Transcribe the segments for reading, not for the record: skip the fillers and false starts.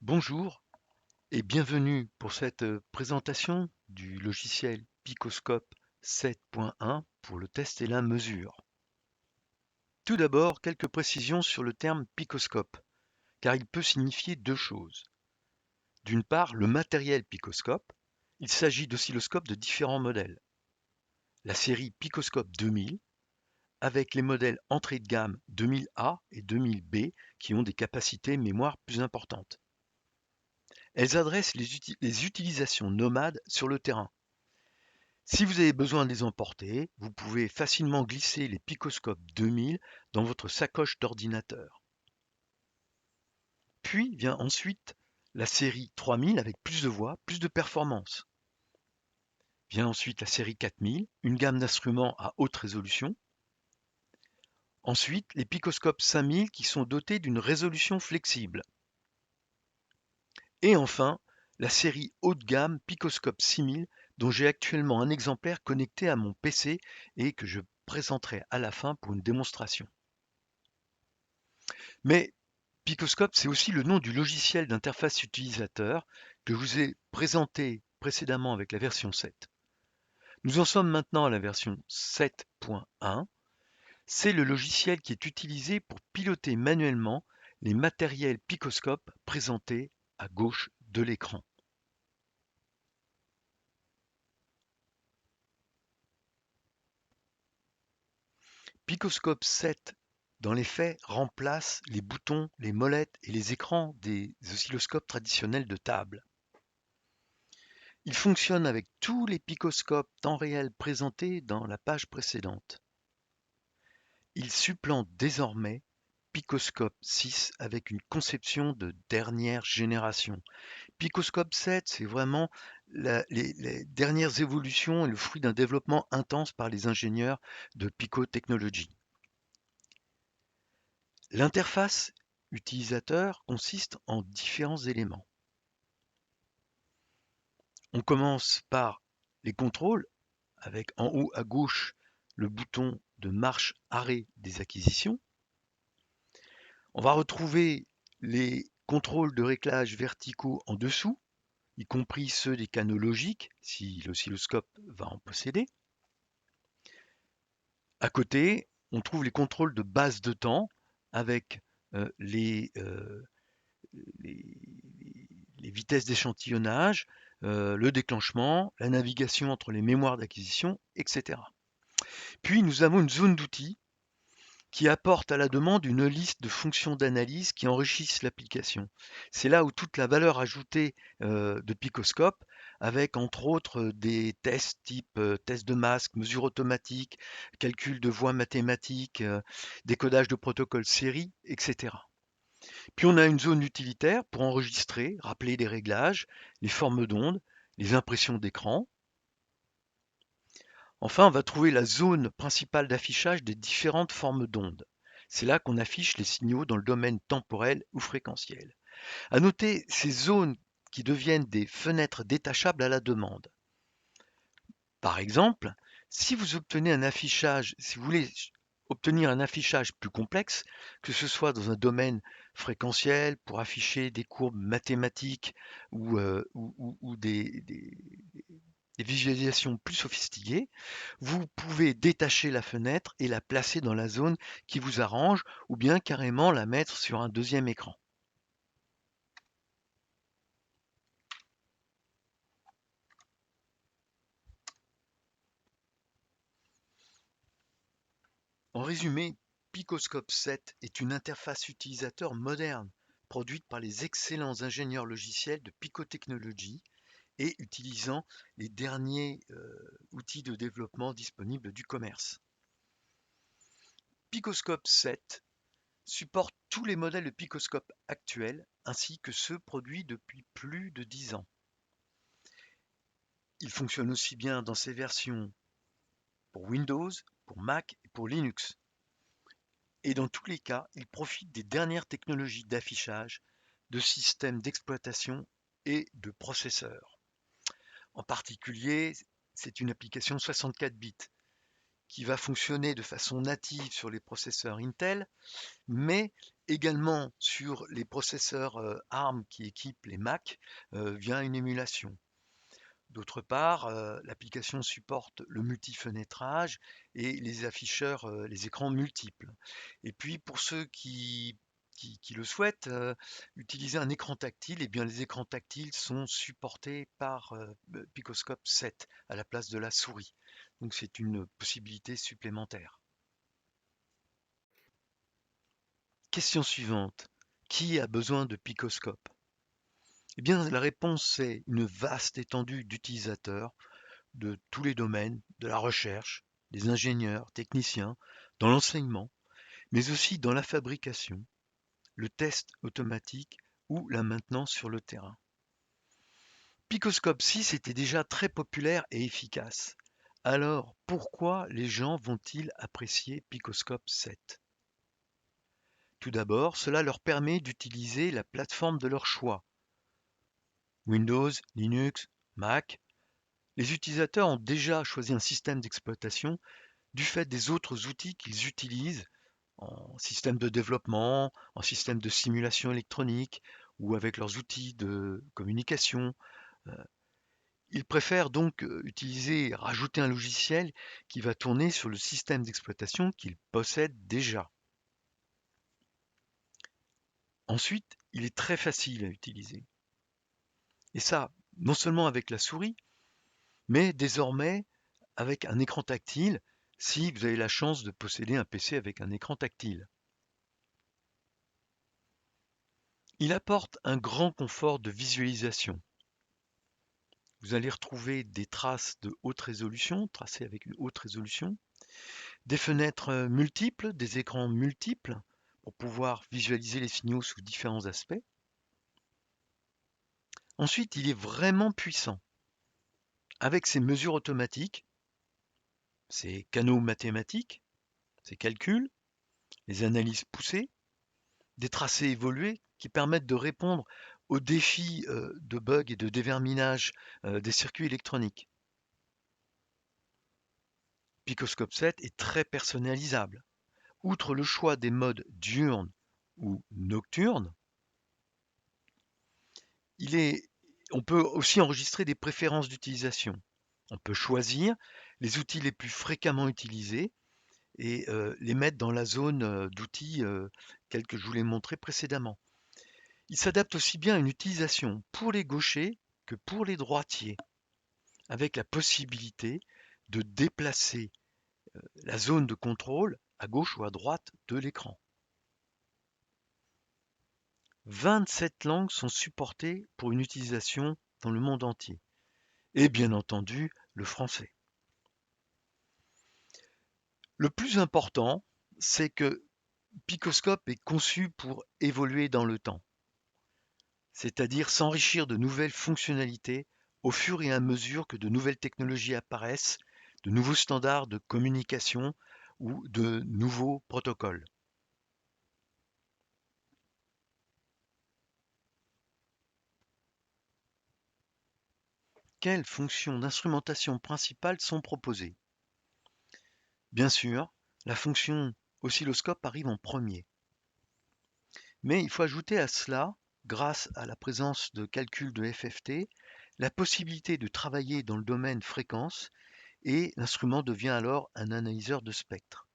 Bonjour et bienvenue pour cette présentation du logiciel Picoscope 7.1 pour le test et la mesure. Tout d'abord, quelques précisions sur le terme picoscope, car il peut signifier deux choses. D'une part, le matériel picoscope, il s'agit d'oscilloscopes de différents modèles. La série Picoscope 2000, avec les modèles entrée de gamme 2000A et 2000B qui ont des capacités mémoire plus importantes. Elles adressent les utilisations nomades sur le terrain. Si vous avez besoin de les emporter, vous pouvez facilement glisser les Picoscope 2000 dans votre sacoche d'ordinateur. Puis vient ensuite la série 3000 avec plus de voix, plus de performance. Vient ensuite la série 4000, une gamme d'instruments à haute résolution. Ensuite, les Picoscope 5000 qui sont dotés d'une résolution flexible. Et enfin, la série haut de gamme Picoscope 6000 dont j'ai actuellement un exemplaire connecté à mon PC et que je présenterai à la fin pour une démonstration. Mais Picoscope, c'est aussi le nom du logiciel d'interface utilisateur que je vous ai présenté précédemment avec la version 7. Nous en sommes maintenant à la version 7.1. C'est le logiciel qui est utilisé pour piloter manuellement les matériels Picoscope présentés à gauche de l'écran. Picoscope 7, dans les faits, remplace les boutons, les molettes et les écrans des oscilloscopes traditionnels de table. Il fonctionne avec tous les picoscopes temps réel présentés dans la page précédente. Il supplante désormais Picoscope 6 avec une conception de dernière génération. Picoscope 7, c'est vraiment les dernières évolutions et le fruit d'un développement intense par les ingénieurs de Pico Technology. L'interface utilisateur consiste en différents éléments. On commence par les contrôles avec en haut à gauche le bouton de marche-arrêt des acquisitions. On va retrouver les contrôles de réglage verticaux en dessous, y compris ceux des canaux logiques, si l'oscilloscope va en posséder. À côté, on trouve les contrôles de base de temps avec les, les vitesses d'échantillonnage, le déclenchement, la navigation entre les mémoires d'acquisition, etc. Puis nous avons une zone d'outils qui apporte à la demande une liste de fonctions d'analyse qui enrichissent l'application. C'est là où toute la valeur ajoutée de Picoscope, avec entre autres des tests type test de masque, mesure automatique, calcul de voies mathématiques, décodage de protocoles série, etc. Puis on a une zone utilitaire pour enregistrer, rappeler des réglages, les formes d'ondes, les impressions d'écran. Enfin, on va trouver la zone principale d'affichage des différentes formes d'ondes. C'est là qu'on affiche les signaux dans le domaine temporel ou fréquentiel. À noter ces zones qui deviennent des fenêtres détachables à la demande. Par exemple, si vous obtenez un affichage, si vous voulez obtenir un affichage plus complexe, que ce soit dans un domaine fréquentiel pour afficher des courbes mathématiques ou des visualisations plus sophistiquées, vous pouvez détacher la fenêtre et la placer dans la zone qui vous arrange ou bien carrément la mettre sur un deuxième écran. En résumé, Picoscope 7 est une interface utilisateur moderne produite par les excellents ingénieurs logiciels de Pico Technology et utilisant les derniers outils de développement disponibles du commerce. Picoscope 7 supporte tous les modèles de Picoscope actuels ainsi que ceux produits depuis plus de 10 ans. Il fonctionne aussi bien dans ses versions pour Windows, pour Mac et pour Linux. Et dans tous les cas, il profite des dernières technologies d'affichage, de systèmes d'exploitation et de processeurs. En particulier, c'est une application 64 bits qui va fonctionner de façon native sur les processeurs Intel, mais Également sur les processeurs ARM qui équipent les Mac via une émulation. D'autre part, l'application supporte le multifenêtrage et les afficheurs, les écrans multiples. Et puis pour ceux qui le souhaitent, utiliser un écran tactile, eh bien les écrans tactiles sont supportés par Picoscope 7 à la place de la souris. Donc c'est une possibilité supplémentaire. Question suivante. Qui a besoin de Picoscope? Eh bien la réponse est une vaste étendue d'utilisateurs de tous les domaines, de la recherche, des ingénieurs, techniciens, dans l'enseignement, mais aussi dans la fabrication, le test automatique ou la maintenance sur le terrain. Picoscope 6 était déjà très populaire et efficace. Alors pourquoi les gens vont-ils apprécier Picoscope 7? Tout d'abord, cela leur permet d'utiliser la plateforme de leur choix. Windows, Linux, Mac. Les utilisateurs ont déjà choisi un système d'exploitation du fait des autres outils qu'ils utilisent en système de développement, en système de simulation électronique ou avec leurs outils de communication. Euh, Ils préfèrent donc rajouter un logiciel qui va tourner sur le système d'exploitation qu'ils possèdent déjà. Ensuite, il est très facile à utiliser. Et ça, non seulement avec la souris, mais désormais avec un écran tactile, si vous avez la chance de posséder un PC avec un écran tactile. Il apporte un grand confort de visualisation. Vous allez retrouver des traces de haute résolution, tracées avec une haute résolution, des fenêtres multiples, des écrans multiples pour pouvoir visualiser les signaux sous différents aspects. Ensuite, il est vraiment puissant. Avec ses mesures automatiques, ses canaux mathématiques, ses calculs, les analyses poussées, des tracés évolués qui permettent de répondre aux défis de bugs et de déverminage des circuits électroniques. Picoscope 7 est très personnalisable. Outre le choix des modes diurne ou nocturne, il est, on peut aussi enregistrer des préférences d'utilisation. On peut choisir les outils les plus fréquemment utilisés et les mettre dans la zone d'outils tels que je vous l'ai montré précédemment. Il s'adapte aussi bien à une utilisation pour les gauchers que pour les droitiers, avec la possibilité de déplacer la zone de contrôle à gauche ou à droite de l'écran. 27 langues sont supportées pour une utilisation dans le monde entier. Et bien entendu, le français. Le plus important, c'est que Picoscope est conçu pour évoluer dans le temps, c'est-à-dire s'enrichir de nouvelles fonctionnalités au fur et à mesure que de nouvelles technologies apparaissent, de nouveaux standards de communication ou de nouveaux protocoles. Quelles fonctions d'instrumentation principales sont proposées? Bien sûr, la fonction oscilloscope arrive en premier. Mais il faut ajouter à cela, grâce à la présence de calculs de FFT, la possibilité de travailler dans le domaine fréquence et l'instrument devient alors un analyseur de spectre.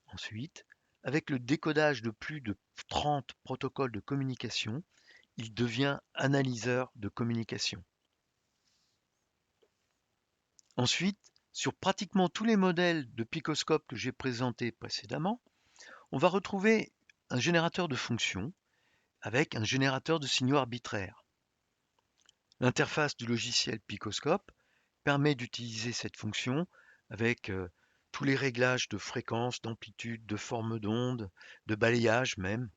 Ensuite, avec le décodage de plus de 30 protocoles de communication, il devient analyseur de communication. Ensuite, sur pratiquement tous les modèles de picoscope que j'ai présentés précédemment, on va retrouver un générateur de fonctions avec un générateur de signaux arbitraires. L'interface du logiciel Picoscope permet d'utiliser cette fonction avec tous les réglages de fréquence, d'amplitude, de forme d'onde, de balayage même.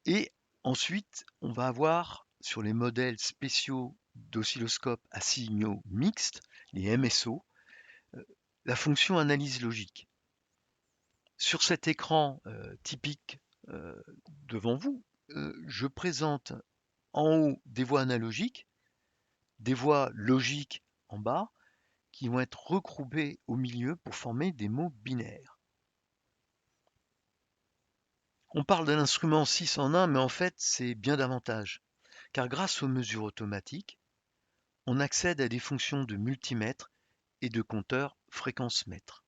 Et ensuite, on va avoir sur les modèles spéciaux d'oscilloscope à signaux mixtes, les MSO, euh, la fonction analyse logique. Sur cet écran typique devant vous, je présente en haut des voies analogiques, des voies logiques en bas, qui vont être regroupées au milieu pour former des mots binaires. On parle d'un instrument 6 en 1, mais en fait, c'est bien davantage. Car grâce aux mesures automatiques, on accède à des fonctions de multimètre et de compteur fréquence-mètre.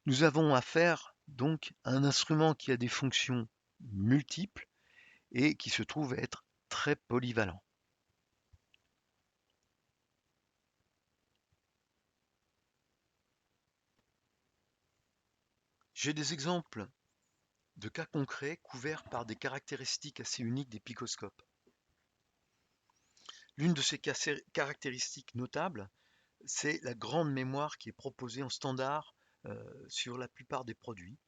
Nous avons affaire donc à un instrument qui a des fonctions multiples et qui se trouve être très polyvalent. J'ai des exemples de cas concrets couverts par des caractéristiques assez uniques des picoscopes. L'une de ces caractéristiques notables, c'est la grande mémoire qui est proposée en standard sur la plupart des produits.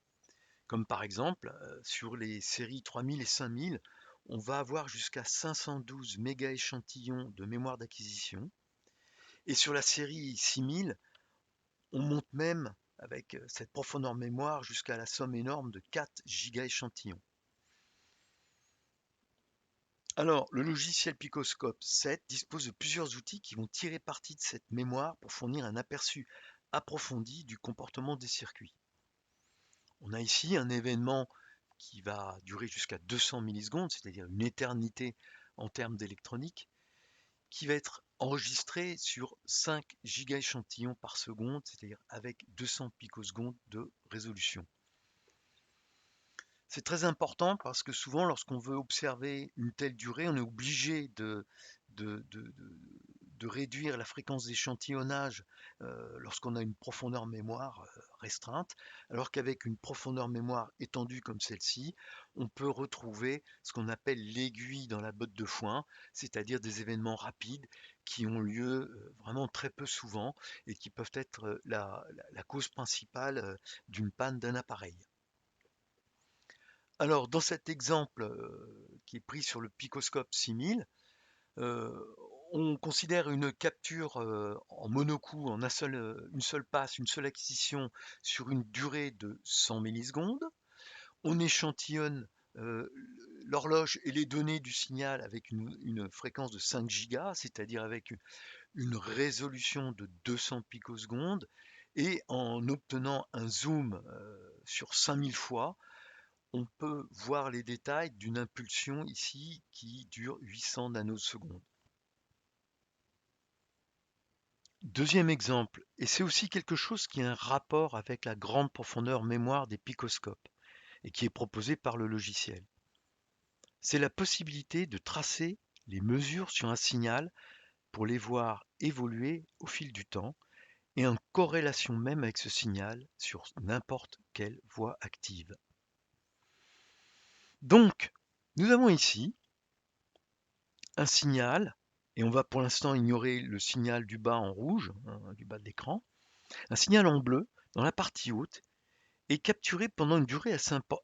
Comme par exemple, sur les séries 3000 et 5000, on va avoir jusqu'à 512 méga échantillons de mémoire d'acquisition. Et sur la série 6000, on monte même avec cette profondeur mémoire jusqu'à la somme énorme de 4 giga échantillons. Alors, le logiciel Picoscope 7 dispose de plusieurs outils qui vont tirer parti de cette mémoire pour fournir un aperçu approfondi du comportement des circuits. On a ici un événement qui va durer jusqu'à 200 millisecondes, c'est-à-dire une éternité en termes d'électronique, qui va être enregistré sur 5 giga échantillons par seconde, c'est-à-dire avec 200 picosecondes de résolution. C'est très important parce que souvent, lorsqu'on veut observer une telle durée, on est obligé de, de- de réduire la fréquence d'échantillonnage lorsqu'on a une profondeur mémoire restreinte, alors qu'avec une profondeur mémoire étendue comme celle-ci, on peut retrouver ce qu'on appelle l'aiguille dans la botte de foin, c'est-à-dire des événements rapides qui ont lieu vraiment très peu souvent et qui peuvent être la cause principale d'une panne d'un appareil. Alors, dans cet exemple qui est pris sur le Picoscope 6000, euh, on considère une capture en monocoup, en une seule passe, une seule acquisition sur une durée de 100 millisecondes. On échantillonne euh, l'horloge et les données du signal avec une fréquence de 5 gigas, c'est-à-dire avec une résolution de 200 picosecondes, et en obtenant un zoom sur 5000 fois, on peut voir les détails d'une impulsion ici qui dure 800 nanosecondes. Deuxième exemple, et c'est aussi quelque chose qui a un rapport avec la grande profondeur mémoire des picoscopes et qui est proposé par le logiciel. C'est la possibilité de tracer les mesures sur un signal pour les voir évoluer au fil du temps et en corrélation même avec ce signal sur n'importe quelle voie active. Donc, nous avons ici un signal, et on va pour l'instant ignorer le signal du bas en rouge, hein, du bas de l'écran, un signal en bleu dans la partie haute est capturé pendant une durée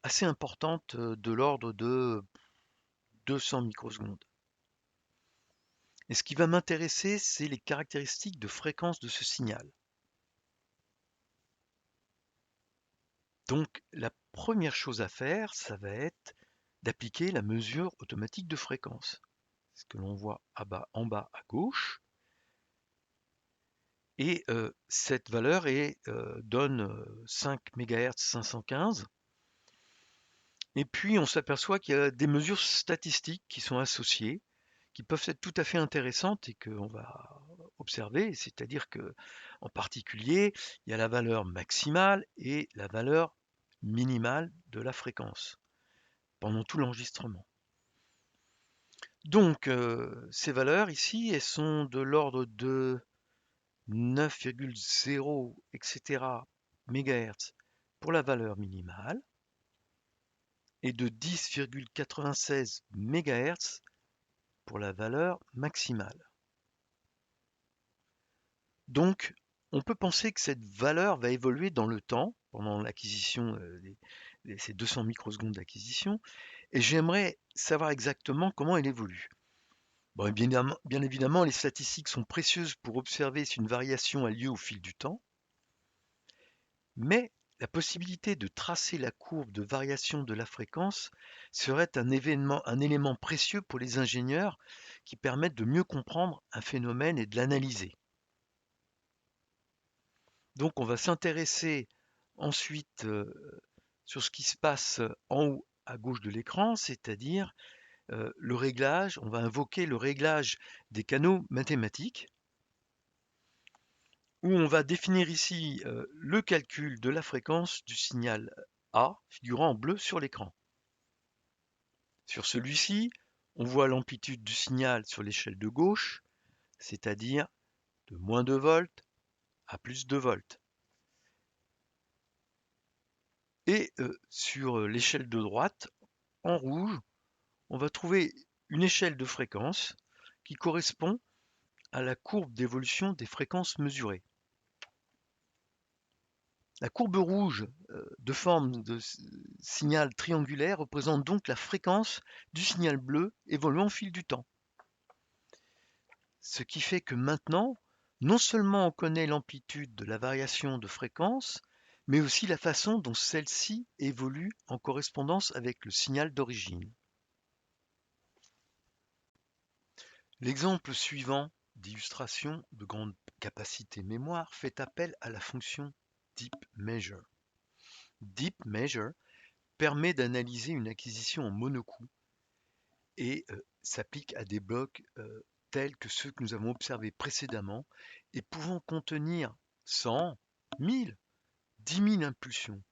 assez importante de l'ordre de 200 microsecondes. Et ce qui va m'intéresser, c'est les caractéristiques de fréquence de ce signal. Donc la première chose à faire, ça va être d'appliquer la mesure automatique de fréquence. Ce que l'on voit en bas à gauche. Et cette valeur donne 5 MHz 515. Et puis on s'aperçoit qu'il y a des mesures statistiques qui sont associées, qui peuvent être tout à fait intéressantes et qu'on va observer. C'est-à-dire que, en particulier, il y a la valeur maximale et la valeur minimale de la fréquence pendant tout l'enregistrement. Donc ces valeurs ici, elles sont de l'ordre de 9,0 etc. MHz pour la valeur minimale et de 10,96 MHz pour la valeur maximale. Donc, on peut penser que cette valeur va évoluer dans le temps, pendant l'acquisition de ces 200 microsecondes d'acquisition, et j'aimerais savoir exactement comment elle évolue. Bon, bien évidemment, les statistiques sont précieuses pour observer si une variation a lieu au fil du temps, mais la possibilité de tracer la courbe de variation de la fréquence serait un élément précieux pour les ingénieurs qui permettent de mieux comprendre un phénomène et de l'analyser. Donc on va s'intéresser ensuite sur ce qui se passe en haut à gauche de l'écran, c'est-à-dire le réglage, on va invoquer le réglage des canaux mathématiques, où on va définir ici le calcul de la fréquence du signal A, figurant en bleu sur l'écran. Sur celui-ci, on voit l'amplitude du signal sur l'échelle de gauche, c'est-à-dire de moins 2 volts à plus 2 volts. Et sur l'échelle de droite, en rouge, on va trouver une échelle de fréquence qui correspond à la courbe d'évolution des fréquences mesurées. La courbe rouge de forme de signal triangulaire représente donc la fréquence du signal bleu évoluant au fil du temps. Ce qui fait que maintenant, non seulement on connaît l'amplitude de la variation de fréquence, mais aussi la façon dont celle-ci évolue en correspondance avec le signal d'origine. L'exemple suivant d'illustration de grande capacité mémoire fait appel à la fonction DeepMeasure. DeepMeasure permet d'analyser une acquisition en monocoup et s'applique à des blocs tels que ceux que nous avons observés précédemment et pouvant contenir 100, 1000, 10 000 impulsions.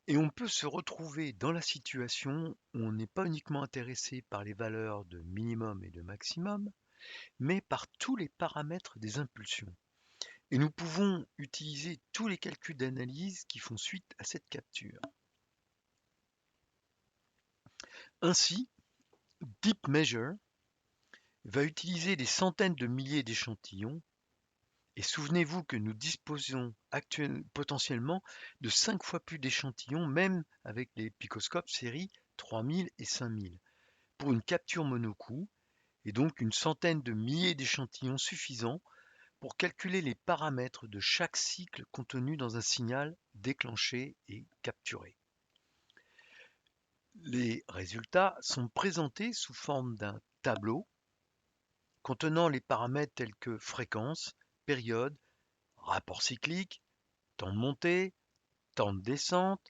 Et on peut se retrouver dans la situation où on n'est pas uniquement intéressé par les valeurs de minimum et de maximum, mais par tous les paramètres des impulsions. Et nous pouvons utiliser tous les calculs d'analyse qui font suite à cette capture. Ainsi, DeepMeasure va utiliser des centaines de milliers d'échantillons, et souvenez-vous que nous disposons potentiellement de 5 fois plus d'échantillons, même avec les picoscopes série 3000 et 5000, pour une capture monocoup, et donc une centaine de milliers d'échantillons suffisants pour calculer les paramètres de chaque cycle contenu dans un signal déclenché et capturé. Les résultats sont présentés sous forme d'un tableau contenant les paramètres tels que fréquence, période, rapport cyclique, temps de montée, temps de descente,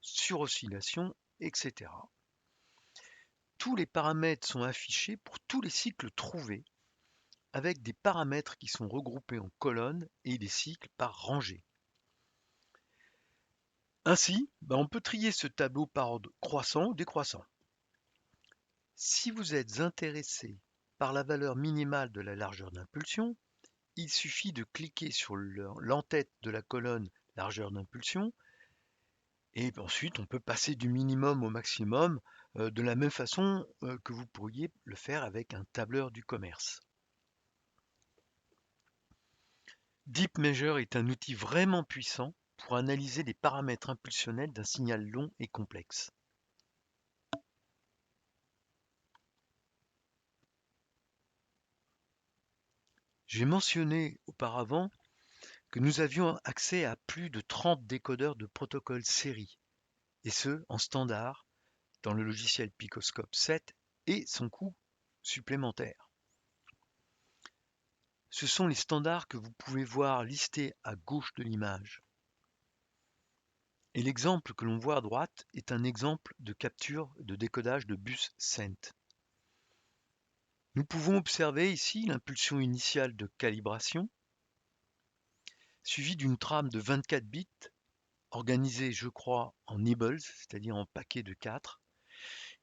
suroscillation, etc. Tous les paramètres sont affichés pour tous les cycles trouvés, avec des paramètres qui sont regroupés en colonnes et des cycles par rangée. Ainsi, on peut trier ce tableau par ordre croissant ou décroissant. Si vous êtes intéressé par la valeur minimale de la largeur d'impulsion, il suffit de cliquer sur l'entête de la colonne largeur d'impulsion et ensuite on peut passer du minimum au maximum de la même façon que vous pourriez le faire avec un tableur du commerce. DeepMeasure est un outil vraiment puissant pour analyser les paramètres impulsionnels d'un signal long et complexe. J'ai mentionné auparavant que nous avions accès à plus de 30 décodeurs de protocoles série, et ce en standard, dans le logiciel Picoscope 7 et son coût supplémentaire. Ce sont les standards que vous pouvez voir listés à gauche de l'image. Et l'exemple que l'on voit à droite est un exemple de capture de décodage de bus CENT. Nous pouvons observer ici l'impulsion initiale de calibration, suivie d'une trame de 24 bits, organisée, je crois, en nibbles, c'est-à-dire en paquets de 4,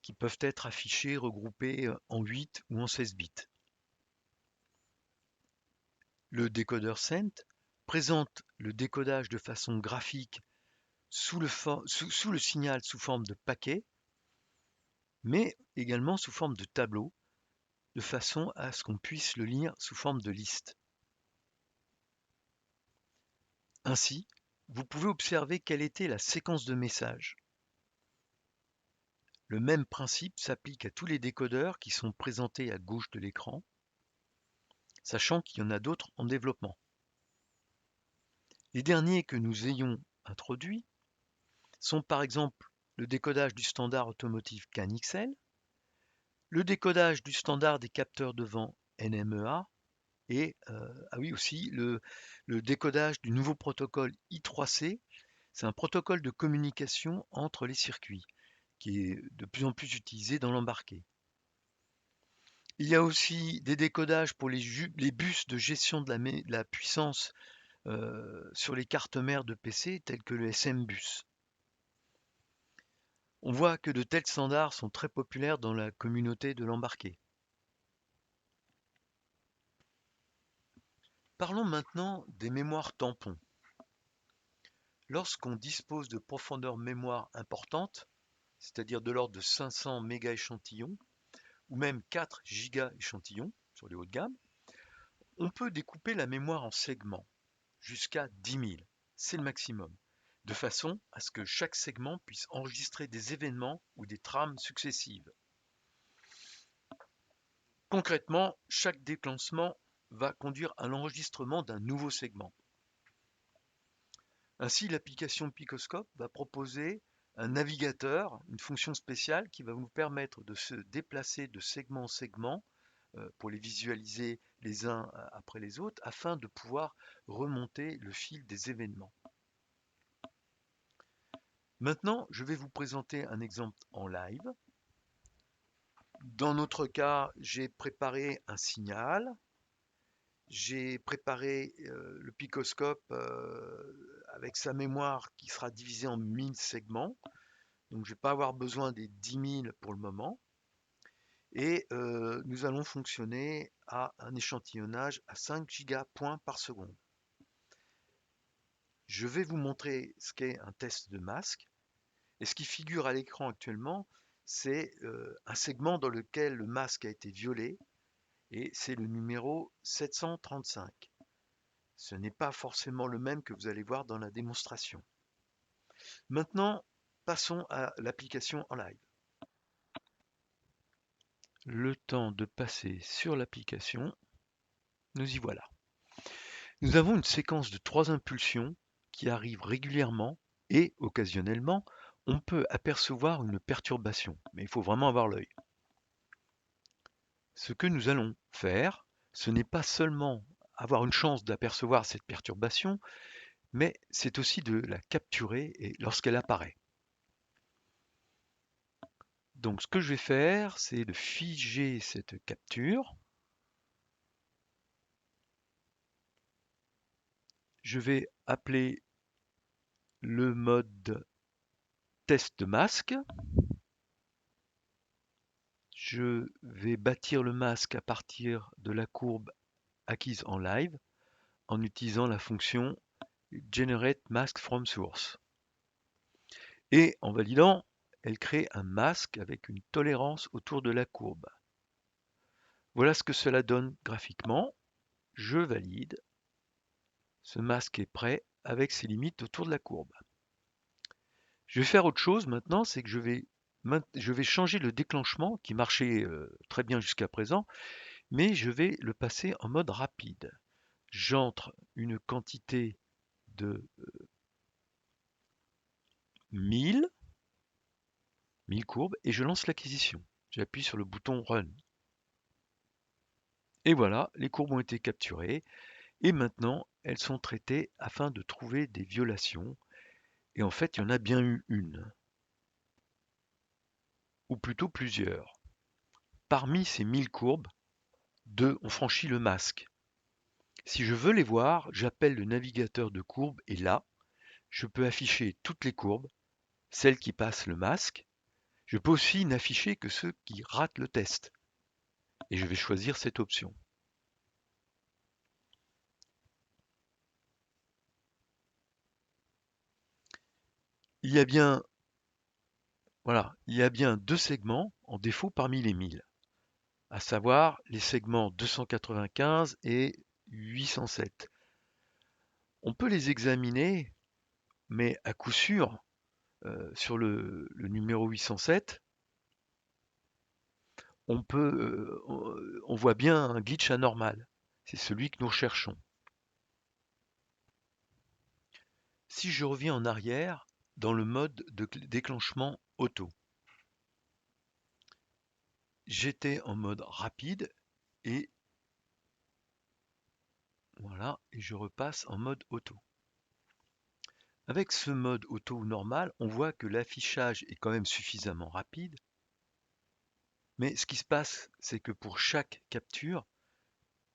qui peuvent être affichés, regroupés en 8 ou en 16 bits. Le décodeur CENT présente le décodage de façon graphique sous le signal sous forme de paquet, mais également sous forme de tableau, de façon à ce qu'on puisse le lire sous forme de liste. Ainsi, vous pouvez observer quelle était la séquence de messages. Le même principe s'applique à tous les décodeurs qui sont présentés à gauche de l'écran, sachant qu'il y en a d'autres en développement. Les derniers que nous ayons introduits sont par exemple le décodage du standard automotive CAN-XL, le décodage du standard des capteurs de vent NMEA et aussi le décodage du nouveau protocole I3C C'est un protocole de communication entre les circuits qui est de plus en plus utilisé dans l'embarqué. Il y a aussi des décodages pour les bus de gestion de la puissance sur les cartes mères de PC telles que le SM-Bus. On voit que de tels standards sont très populaires dans la communauté de l'embarqué. Parlons maintenant des mémoires tampons. Lorsqu'on dispose de profondeurs mémoire importantes, c'est-à-dire de l'ordre de 500 mégaéchantillons, ou même 4 gigaéchantillons sur les hauts de gamme, on peut découper la mémoire en segments, jusqu'à 10 000, c'est le maximum, de façon à ce que chaque segment puisse enregistrer des événements ou des trames successives. Concrètement, chaque déclenchement va conduire à l'enregistrement d'un nouveau segment. Ainsi, l'application Picoscope va proposer un navigateur, une fonction spéciale qui va vous permettre de se déplacer de segment en segment pour les visualiser les uns après les autres afin de pouvoir remonter le fil des événements. Maintenant, je vais vous présenter un exemple en live. Dans notre cas, j'ai préparé un signal. J'ai préparé le picoscope avec sa mémoire qui sera divisée en 1000 segments. Donc je ne vais pas avoir besoin des 10 000 pour le moment. Et nous allons fonctionner à un échantillonnage à 5 gigapoints par seconde. Je vais vous montrer ce qu'est un test de masque. Et ce qui figure à l'écran actuellement, c'est un segment dans lequel le masque a été violé, et c'est le numéro 735. Ce n'est pas forcément le même que vous allez voir dans la démonstration. Maintenant, passons à l'application en live. Le temps de passer sur l'application, nous y voilà. Nous avons une séquence de 3 impulsions qui arrivent régulièrement et occasionnellement, on peut apercevoir une perturbation, mais il faut vraiment avoir l'œil. Ce que nous allons faire, ce n'est pas seulement avoir une chance d'apercevoir cette perturbation, mais c'est aussi de la capturer et lorsqu'elle apparaît. Donc ce que je vais faire, c'est de figer cette capture. Je vais appeler le mode test de masque. Je vais bâtir le masque à partir de la courbe acquise en live en utilisant la fonction Generate Mask from Source. Et en validant, elle crée un masque avec une tolérance autour de la courbe. Voilà ce que cela donne graphiquement. Je valide. Ce masque est prêt avec ses limites autour de la courbe. Je vais faire autre chose maintenant, c'est que je vais changer le déclenchement qui marchait très bien jusqu'à présent, mais je vais le passer en mode rapide. J'entre une quantité de 1000 courbes et je lance l'acquisition. J'appuie sur le bouton Run. Et voilà, les courbes ont été capturées et maintenant elles sont traitées afin de trouver des violations. Et en fait, il y en a bien eu une, ou plutôt plusieurs. Parmi ces 1000 courbes, 2 ont franchi le masque. Si je veux les voir, j'appelle le navigateur de courbes et là, je peux afficher toutes les courbes, celles qui passent le masque. Je peux aussi n'afficher que ceux qui ratent le test. Et je vais choisir cette option. Il y a bien, voilà, il y a bien 2 segments en défaut parmi les 1000, à savoir les segments 295 et 807. On peut les examiner, mais à coup sûr, sur le numéro 807, on voit bien un glitch anormal. C'est celui que nous recherchons. Si je reviens en arrière dans le mode de déclenchement auto, j'étais en mode rapide et voilà, et je repasse en mode auto. Avec ce mode auto ou normal, on voit que l'affichage est quand même suffisamment rapide, mais ce qui se passe, c'est que pour chaque capture,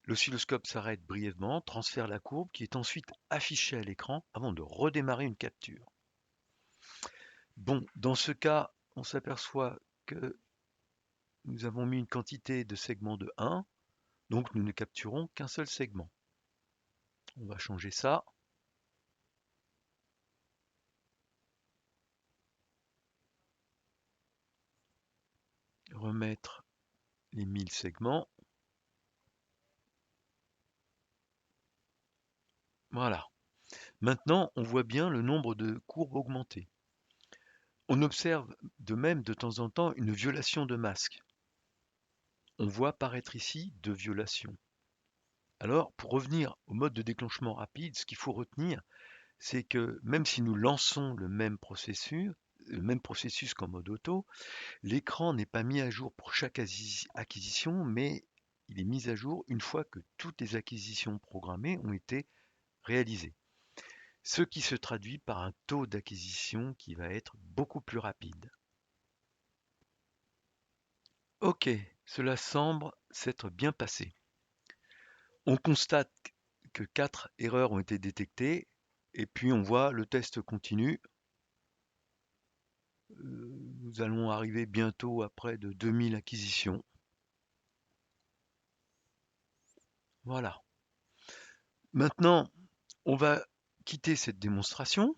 l'oscilloscope s'arrête brièvement, transfère la courbe qui est ensuite affichée à l'écran avant de redémarrer une capture. Bon, dans ce cas, on s'aperçoit que nous avons mis une quantité de segments de 1, donc nous ne capturons qu'un seul segment. On va changer ça. Remettre les 1000 segments. Voilà. Maintenant, on voit bien le nombre de courbes augmenter. On observe de même de temps en temps une violation de masque. On voit apparaître ici 2 violations. Alors, pour revenir au mode de déclenchement rapide, ce qu'il faut retenir, c'est que même si nous lançons le même processus qu'en mode auto, l'écran n'est pas mis à jour pour chaque acquisition, mais il est mis à jour une fois que toutes les acquisitions programmées ont été réalisées. Ce qui se traduit par un taux d'acquisition qui va être beaucoup plus rapide. Ok, cela semble s'être bien passé. On constate que 4 erreurs ont été détectées et puis on voit le test continue. Nous allons arriver bientôt à près de 2000 acquisitions. Voilà. Maintenant, on va quitter cette démonstration.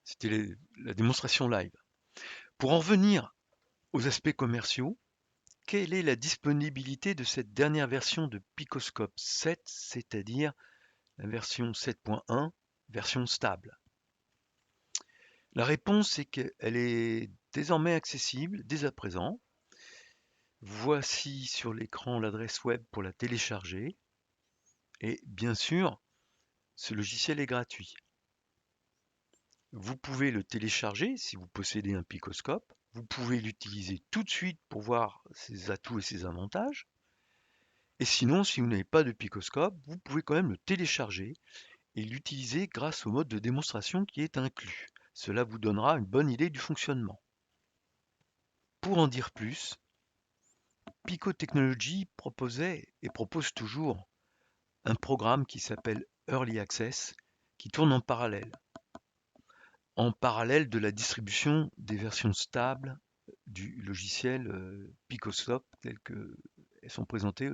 C'était la démonstration live. Pour en revenir aux aspects commerciaux, quelle est la disponibilité de cette dernière version de Picoscope 7, c'est-à-dire la version 7.1, version stable? La réponse est qu'elle est désormais accessible dès à présent. Voici sur l'écran l'adresse web pour la télécharger. Et bien sûr, ce logiciel est gratuit. Vous pouvez le télécharger si vous possédez un Picoscope. Vous pouvez l'utiliser tout de suite pour voir ses atouts et ses avantages. Et sinon, si vous n'avez pas de Picoscope, vous pouvez quand même le télécharger et l'utiliser grâce au mode de démonstration qui est inclus. Cela vous donnera une bonne idée du fonctionnement. Pour en dire plus, Pico Technologies proposait et propose toujours un programme qui s'appelle Early Access qui tourne en parallèle de la distribution des versions stables du logiciel Picoscope telles qu'elles sont présentées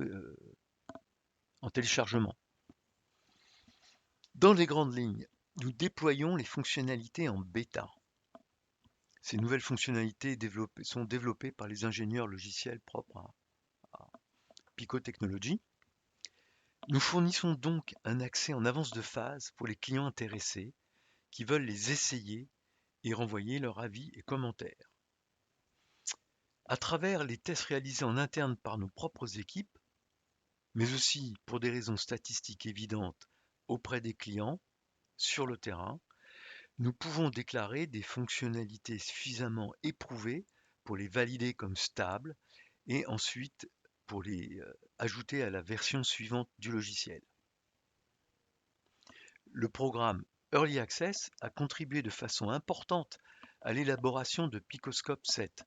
en téléchargement. Dans les grandes lignes, nous déployons les fonctionnalités en bêta. Ces nouvelles fonctionnalités sont développées par les ingénieurs logiciels propres à Pico Technologies. Nous fournissons donc un accès en avance de phase pour les clients intéressés qui veulent les essayer et renvoyer leurs avis et commentaires. À travers les tests réalisés en interne par nos propres équipes, mais aussi pour des raisons statistiques évidentes auprès des clients, sur le terrain, nous pouvons déclarer des fonctionnalités suffisamment éprouvées pour les valider comme stables et ensuite pour les ajouter à la version suivante du logiciel. Le programme Early Access a contribué de façon importante à l'élaboration de Picoscope 7.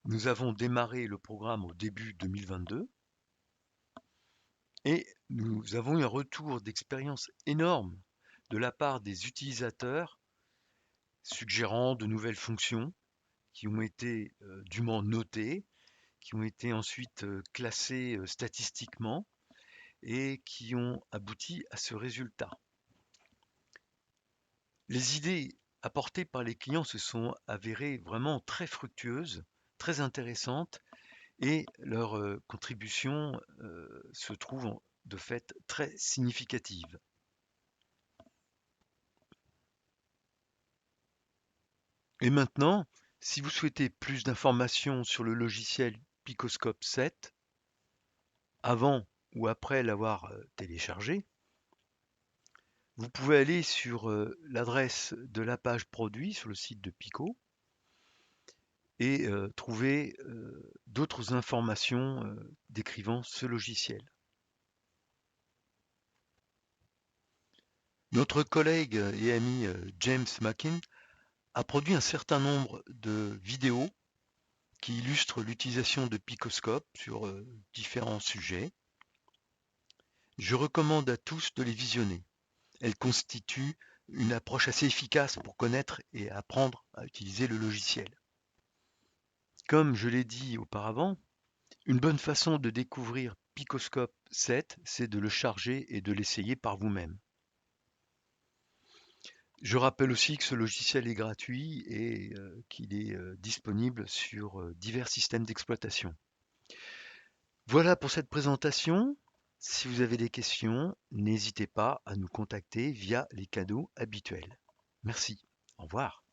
Nous avons démarré le programme au début 2022 et nous avons eu un retour d'expérience énorme de la part des utilisateurs suggérant de nouvelles fonctions qui ont été dûment notées, qui ont été ensuite classées statistiquement et qui ont abouti à ce résultat. Les idées apportées par les clients se sont avérées vraiment très fructueuses, très intéressantes et leur contribution se trouve de fait très significative. Et maintenant, si vous souhaitez plus d'informations sur le logiciel Picoscope 7, avant ou après l'avoir téléchargé, vous pouvez aller sur l'adresse de la page produit sur le site de Pico et trouver d'autres informations décrivant ce logiciel. Notre collègue et ami James Mackin a produit un certain nombre de vidéos qui illustrent l'utilisation de Picoscope sur différents sujets. Je recommande à tous de les visionner. Elles constituent une approche assez efficace pour connaître et apprendre à utiliser le logiciel. Comme je l'ai dit auparavant, une bonne façon de découvrir Picoscope 7, c'est de le charger et de l'essayer par vous-même. Je rappelle aussi que ce logiciel est gratuit et qu'il est disponible sur divers systèmes d'exploitation. Voilà pour cette présentation. Si vous avez des questions, n'hésitez pas à nous contacter via les canaux habituels. Merci. Au revoir.